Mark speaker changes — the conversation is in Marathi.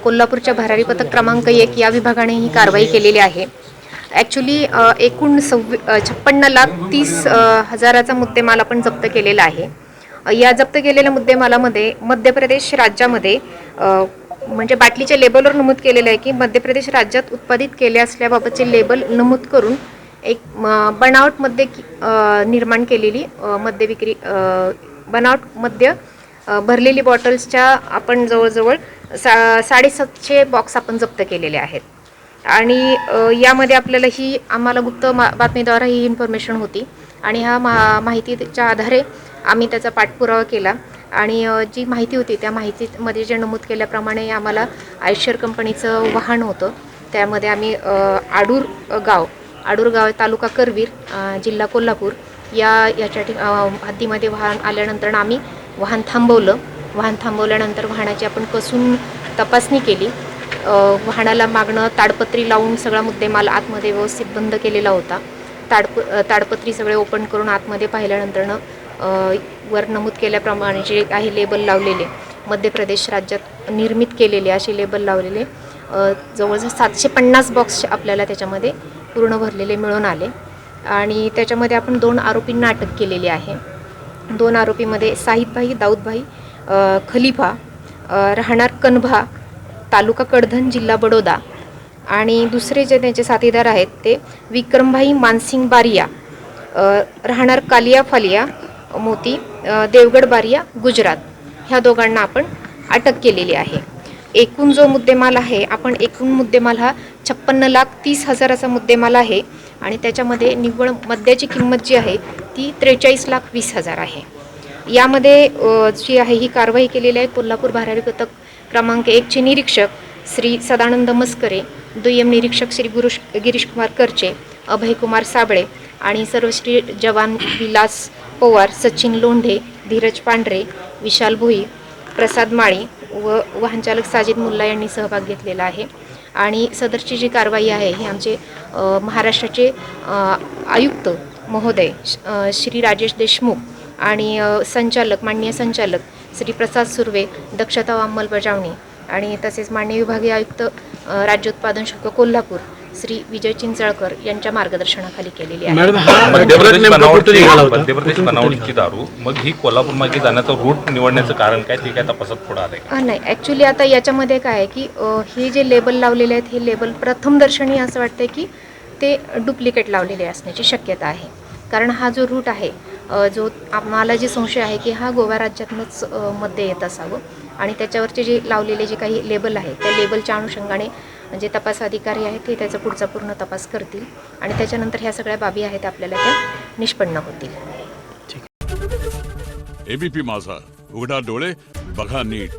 Speaker 1: कोल्हापूरच्या भरारी पथक क्रमांक 1 या विभागाने ही कारवाई केलेली आहे। ॲक्च्युली एकूण 56,30,00,000चा मुद्देमाल आपण जप्त केलेला आहे। या जप्त केलेल्या मुद्देमालामध्ये मध्य प्रदेश राज्यामध्ये म्हणजे बाटलीच्या लेबलवर नमूद केलेलं आहे की मध्य प्रदेश राज्यात उत्पादित केले असल्याबाबतचे लेबल नमूद करून एक बनावट मद्य निर्माण केलेली मद्य विक्री बनावट मद्य भरलेली बॉटल्सच्या आपण जवळजवळ 750 बॉक्स आपण जप्त केलेले आहेत। आणि यामध्ये आपल्याला ही आम्हाला गुप्त बातमीद्वारे ही इन्फॉर्मेशन होती आणि ह्या माहितीच्या आधारे आम्ही त्याचा पाठपुरावा केला आणि जी माहिती होती त्या माहितीमध्ये जे नमूद केल्याप्रमाणे आम्हाला आयशर कंपनीचं वाहन होतं। त्यामध्ये आम्ही आडूर गाव तालुका करवीर जिल्हा कोल्हापूर याच्या हद्दीमध्ये वाहन आल्यानंतर आम्ही वाहन थांबवलं। वाहन थांबवल्यानंतर वाहनाची आपण कसून तपासणी केली। वाहनाला मागणं ताडपत्री लावून सगळा मुद्देमाल आतमध्ये व्यवस्थित बंद केलेला होता। ताडपत्री सगळे ओपन करून आतमध्ये पाहिल्यानंतरनं वर नमूद केल्याप्रमाणे जे काही लेबल लावलेले मध्य प्रदेश राज्यात निर्मित केलेले असे लेबल लावलेले जवळजवळ 750 बॉक्स आपल्याला त्याच्यामध्ये पूर्ण भरलेले मिळून आले आणि त्याच्यामध्ये आपण 2 आरोपींना अटक केलेली आहे। 2 आरोपीमध्ये साहिदभाई दाऊदभाई खलिफा राहणार कनभा तालुका कडधन जिल्हा बडोदा आणि दुसरे जे त्यांचे साथीदार आहेत ते विक्रमभाई मानसिंग बारिया राहणार कालिया फालिया मोती देवगड बारिया गुजरात ह्या दोघांना आपण अटक केलेली आहे। एकूण जो मुद्देमाल आहे एकूण मुद्देमाल हा 56,30,00,000चा मुद्देमाल आहे आणि त्याच्यामध्ये निव्वळ मद्याची किंमत जी आहे ती 43,20,000 आहे। यामध्ये जी आहे ही कारवाई केलेली आहे कोल्हापूर भरारी पथक क्रमांक 1 चे निरीक्षक श्री सदानंद मस्करे, दुय्यम निरीक्षक श्री गिरीश कुमार करचे, अभय कुमार साबळे आणि सर्व श्री जवान विलास पवार, सचिन लोंढे, धीरज पांढरे, विशाल भोई, प्रसाद माळी व वाहनचालक साजिद मुल्ला यांनी सहभाग घेतलेला आहे। आणि सदरची जी कारवाई आहे ही आमचे महाराष्ट्राचे आयुक्त महोदय श्री राजेश देशमुख आणि माननीय संचालक श्री प्रसाद सुर्वे दक्षता व अंमलबजावणी आणि तसेच माननीय विभागीय आयुक्त राज्य उत्पादन शुल्क कोल्हापूर श्री विजय चिंचाळकर यांच्या मार्गदर्शनाखाली केलेली आहे।
Speaker 2: मध्य प्रदेश बनावटीची दारू मग ही कोल्हापूर मागे जाण्याचं रूट निवडण्याचं कारण काय ते काय तपासात पुढे आलंय?
Speaker 1: नाही, ॲक्च्युली आता याच्यामध्ये काय आहे की हे जे लेबल लावलेले आहेत हे लेबल प्रथमदर्शनी असं वाटतं की ते डुप्लिकेट लावलेले असण्याची शक्यता आहे। कारण हा जो रूट आहे जो आम्हाला जे संशय आहे की हा गोवा राज्यातूनच मध्ये येत असावं आणि त्याच्यावरचे जे लावलेले जे काही लेबल आहे त्या लेबलच्या अनुषंगाने जे तपास अधिकारी आहेत ते त्याचा पुढचा पूर्ण तपास करतील आणि त्याच्यानंतर ह्या सगळ्या बाबी आहेत आपल्याला त्या निष्पन्न होतील।
Speaker 3: एबीपी माझा, उघडा डोळे बघा नीट।